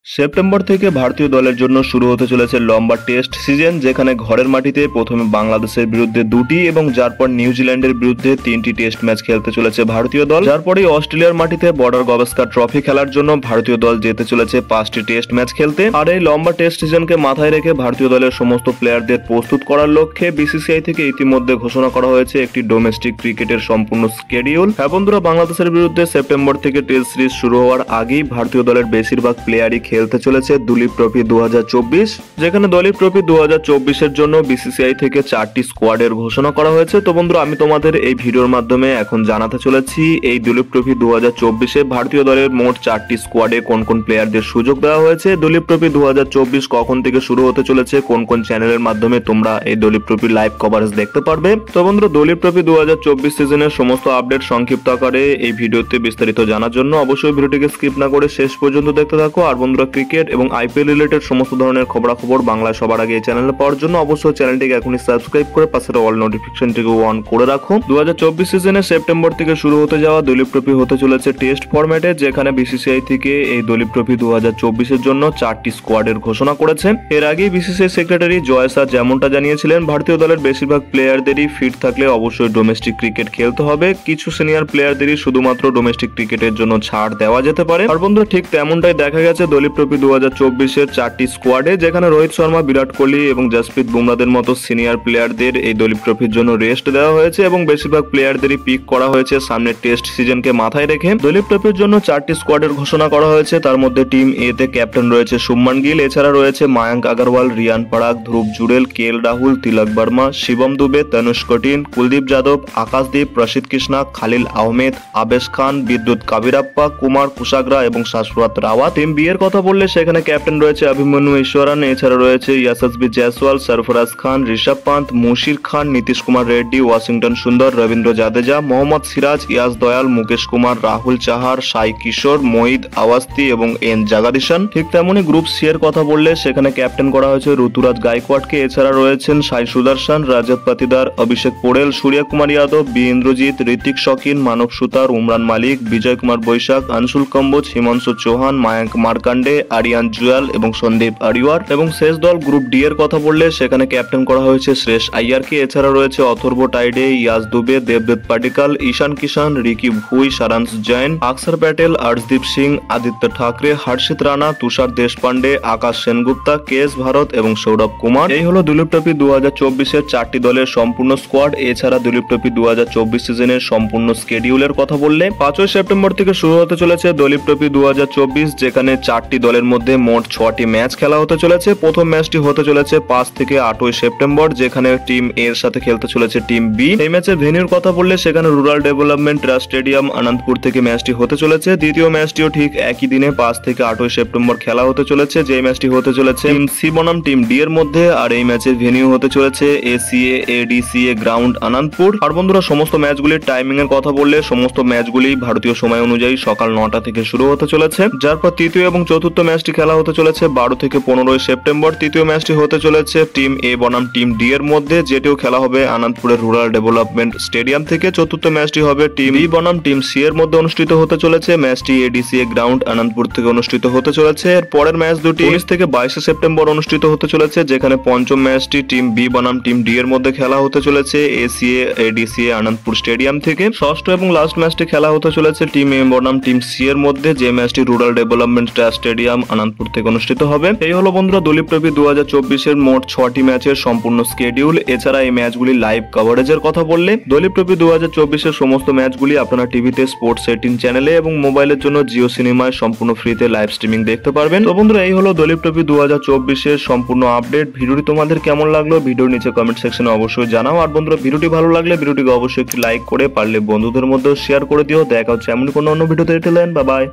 September থেকে ভারতীয় দলের জন্য শুরু হতে চলেছে লম্বা টেস্ট সিজন, যেখানে ঘরের মাটিতে প্রথমে বাংলাদেশের বিরুদ্ধে 2টি এবং যারপর নিউজিল্যান্ডের বিরুদ্ধে 3টি টেস্ট ম্যাচ খেলতে চলেছে ভারতীয় দল। যারপরেই অস্ট্রেলিয়ার মাটিতে বর্ডার গাভাস্কার ট্রফি খেলার জন্য ভারতীয় দল যেতে চলেছে 5টি টেস্ট ম্যাচ খেলতে। আর এই লম্বা টেস্ট সিজনকে মাথায় রেখে ভারতীয় দলের সমস্ত প্লেয়ারদের প্রস্তুত করার লক্ষ্যে বিসিসিআই থেকে ইতিমধ্যে ঘোষণা করা হয়েছে একটি ডোমেস্টিক ক্রিকেটের সম্পূর্ণ স্কেডিউল। হ্যাঁ বন্ধুরা, বাংলাদেশের বিরুদ্ধে সেপ্টেম্বর থেকে টেস্ট সিরিজ শুরু হওয়ার আগেই ভারতীয় দলের বেশিরভাগ প্লেয়ারই খেলতে চলেছে দুলীপ ট্রফি 2024, যেখানে দুলীপ ট্রফি 2024 জন্য বিসিসিআই থেকে 4টি স্কোয়াডের ঘোষণা করা হয়েছে। তো বন্ধুরা, আমি তোমাদের এই ভিডিওর মাধ্যমে এখন জানাতে চলেছি এই দুলীপ ট্রফি 2024 ভারতীয় দলের মোট 4টি স্কোয়াডে কোন কোন প্লেয়ারদের সুযোগ দেওয়া হয়েছে, দুলীপ ট্রফি 2024 কখন থেকে শুরু হতে চলেছে, কোন কোন চ্যানেলের মাধ্যমে তোমরা এই দুলীপ ট্রফি লাইভ কভারেজ দেখতে পারবে। তো বন্ধুরা, দুলীপ ট্রফি 2024 সিজনের সমস্ত আপডেট সংক্ষিপ্ত আকারে এই ভিডিওতে বিস্তারিত জানার জন্য অবশ্যই ভিডিওটিকে স্কিপ না করে শেষ পর্যন্ত দেখতে থাকো। আর বন্ধুরা, ক্রিকেট এবং আইপিএল রিলেটেড সমস্ত ধরনের খবরাখবর বাংলায় সবার আগে এই চ্যানেলে পাওয়ার জন্য অবশ্যই চ্যানেলটিকে এখনই সাবস্ক্রাইব করে পাশের অল নোটিফিকেশনটিকে অন করে রাখো। 2024 সিজনে সেপ্টেম্বর থেকে শুরু হতে যাওয়া দুলীপ ট্রফি হতে চলেছে টেস্ট ফরম্যাটে, যেখানে বিসিসিআই থেকে এই দুলীপ ট্রফি 2024 জন্য 4টি স্কোয়াডের ঘোষণা করেছে। এর আগেই বিসিসিআই সেক্রেটারি জয় শাহ যেমনটা জানিয়েছিলেন, ভারতীয় দলের বেশিরভাগ প্লেয়ারদেরই ফিট থাকলে অবশ্যই ডোমেস্টিক ক্রিকেট খেলতে হবে, কিছু সিনিয়র প্লেয়ারদেরই শুধুমাত্র ডোমেস্টিক ক্রিকেটের জন্য ছাড় দেওয়া যেতে পারে। আর বন্ধুরা, ঠিক তেমনটাই দেখা গেছে দুলীপ ট্রফি 2024 4টি স্কোয়াডে, যেখানে রোহিত শর্মা, বিরাট কোহলি এবং জসপ্রীত বুমরাদের মতো সিনিয়র প্লেয়ারদের এই দুলীপ ট্রফির জন্য রেস্ট দেওয়া হয়েছে এবং বেশিরভাগ প্লেয়ারদেরই পিক করা হয়েছে সামনে টেস্ট সিজনকে মাথায় রেখে। দুলীপ ট্রফির জন্য 4টি স্কোয়াডের ঘোষণা করা হয়েছে। তার মধ্যে টিম এ তে ক্যাপ্টেন রয়েছে শুভমান গিল, এছাড়া রয়েছে মায়াঙ্ক আগরওয়াল, রিয়ান পরাগ, ধ্রুব জুড়েল, কেএল রাহুল, তিলক বর্মা, শিবম দুবে, তনুষ্ক টিন, কুলদীপ যাদব, আকাশদীপ, প্রসিদ কৃষ্ণা, খালিল আহমেদ, আবেশ খান, বিদ্যুৎ কাবিরাপ্পা, কুমার কুশাগ্রা এবং শাশ্বত রাওয়াত। টিম বি এর কথা বললে সেখানে ক্যাপ্টেন রয়েছে অভিমন্যু ঈশ্বরান, এছাড়া রয়েছে ইয়াশাসবি জয়সওয়াল, সরফরাজ খান, ঋষভ পান্ত, মুশির খান, নীতিশ কুমার রেড্ডি, ওয়াশিংটন সুন্দর, রবীন্দ্র জাদেজা, মোহাম্মদ সিরাজ, ইয়াস দয়াল, মুকেশ কুমার, রাহুল চাহার, সাই কিশোর, মোহিত আওয়াস্তি এবং এন জাগাদিশান। ঠিক তেমনি গ্রুপ সি এর কথা বললে সেখানে ক্যাপ্টেন করা হয়েছে ঋতুরাজ গায়কোয়াড়কে, এছাড়া রয়েছেন সাই সুদর্শন, রাজত পাতিদার, অভিষেক পোড়েল, সূর্য কুমার যাদব, বি ইন্দ্রজিৎ, ঋতিক শকিন, মানব সুতার, উমরান মালিক, বিজয় কুমার বৈশাখ, আনসুল কম্বোজ, হিমাংশু চৌহান, মায়াঙ্ক মার্কান্ডে, আরিয়ান জুয়াল এবং সন্দীপ আরিওয়ার। এবং শেষ দল গ্রুপ ডি এর কথা বললে সেখানে ক্যাপ্টেন করা হয়েছে শ্রেষ আইয়ারকে, এছাড়া রয়েছে অথর্ব টাইডে, ইয়াস দুবে, দেবদত্ত পাটিকাল, ঈশান কিষান, রিকি ভুই, সারাংশ জৈন, আকসার প্যাটেল, আর্শদীপ সিং, আদিত্য ঠাকরে, হর্ষিত রানা, তুষার দেশপান্ডে, আকাশ সেনগুপ্তা, কে এস ভারত এবং সৌরভ কুমার। এই হলো দুলীপ ট্রফি 2024 4টি দলের সম্পূর্ণ স্কোয়াড। এছাড়া দুলীপ ট্রফি 2024 সিজনের সম্পূর্ণ স্কেডিউলের কথা বললে 5ই সেপ্টেম্বর থেকে শুরু হতে চলেছে দুলীপ ট্রফি 2024, যেখানে 4টি দলের মধ্যে মোট 6টি ম্যাচ খেলা হতে চলেছে। প্রথম ম্যাচটি হতে চলেছে 5 থেকে 8ই সেপ্টেম্বর, যেখানে টিম এর সাথে খেলতে চলেছে টিম বি। এই ম্যাচের ভেন্যুর কথা বললে সেখানে rural development trust stadium Anandpur থেকে ম্যাচটি হতে চলেছে। দ্বিতীয় ম্যাচটিও ঠিক একই দিনে 5 থেকে 8ই সেপ্টেম্বর খেলা হতে চলেছে, যে ম্যাচটি হতে চলেছে টিম সি বনাম টিম ডি এর মধ্যে। আর এই ম্যাচের ভেন্যু হতে চলেছে এসিএ এডিসিএ গ্রাউন্ড আনন্দপুর। আর বন্ধুরা, সমস্ত ম্যাচগুলির টাইমিং এর কথা বললে সমস্ত ম্যাচগুলি ভারতীয় সময় অনুযায়ী সকাল 9টা থেকে শুরু হতে চলেছে। যারপর তৃতীয় এবং চতুর্থ ম্যাচটি খেলা হতে চলেছে 12 থেকে 15ই সেপ্টেম্বর। তৃতীয় ম্যাচটি হতে চলেছে টিম এ বনাম টিম ডি এর মধ্যে, যেটিও খেলা হবে আনন্দপুরের রুরাল ডেভেলপমেন্ট স্টেডিয়াম থেকে। চতুর্থ ম্যাচটি হবে টিম বি বনাম টিম সি এর মধ্যে অনুষ্ঠিত হতে চলেছে। ম্যাচটি এডিসিএ গ্রাউন্ড আনন্দপুর থেকে অনুষ্ঠিত হতে চলেছে। এর পরের ম্যাচ দুটি 19 থেকে 22 সেপ্টেম্বর অনুষ্ঠিত হতে চলেছে, যেখানে পঞ্চম ম্যাচটি টিম বি বনাম টিম ডি এর মধ্যে খেলা হতে চলেছে এসিএ এডিসিএ আনন্দপুর স্টেডিয়াম থেকে। ষষ্ঠ এবং লাস্ট ম্যাচটি খেলা হতে চলেছে টিম এ বনাম টিম সি এর মধ্যে, যে ম্যাচটি রুরাল ডেভেলপমেন্ট স্টেডিয়াম আনন্দপুর থেকে অনুষ্ঠিত হবে। এই হলো বন্ধুরা দুলীপ ট্রফি 2024 মোট 6টি ম্যাচের সম্পূর্ণ স্কেডিউল। এছাড়া এই ম্যাচগুলি লাইভ কভারেজের কথা বললে দুলীপ ট্রফি 2024 সমস্ত ম্যাচগুলি আপনারা টিভিতে স্পোর্টস 18 চ্যানেলে এবং মোবাইলের জন্য জিও সিনেমায় সম্পূর্ণ ফ্রিতে লাইভ স্ট্রিমিং দেখতে পারবেন। তো বন্ধুরা, এই হলো দুলীপ ট্রফি 2024 সম্পূর্ণ আপডেট। ভিডিওটি তোমাদের কেমন লাগলো ভিডিওর নিচে কমেন্ট সেকশনে অবশ্যই জানাও। আর বন্ধুরা, ভিডিওটি ভালো লাগলে ভিডিওটিকে অবশ্যই একটি লাইক করে পারলে বন্ধুদের মধ্যে শেয়ার করে দিও। দেখা হচ্ছে এমন কোনো অন্য ভিডিওতে। Bye bye.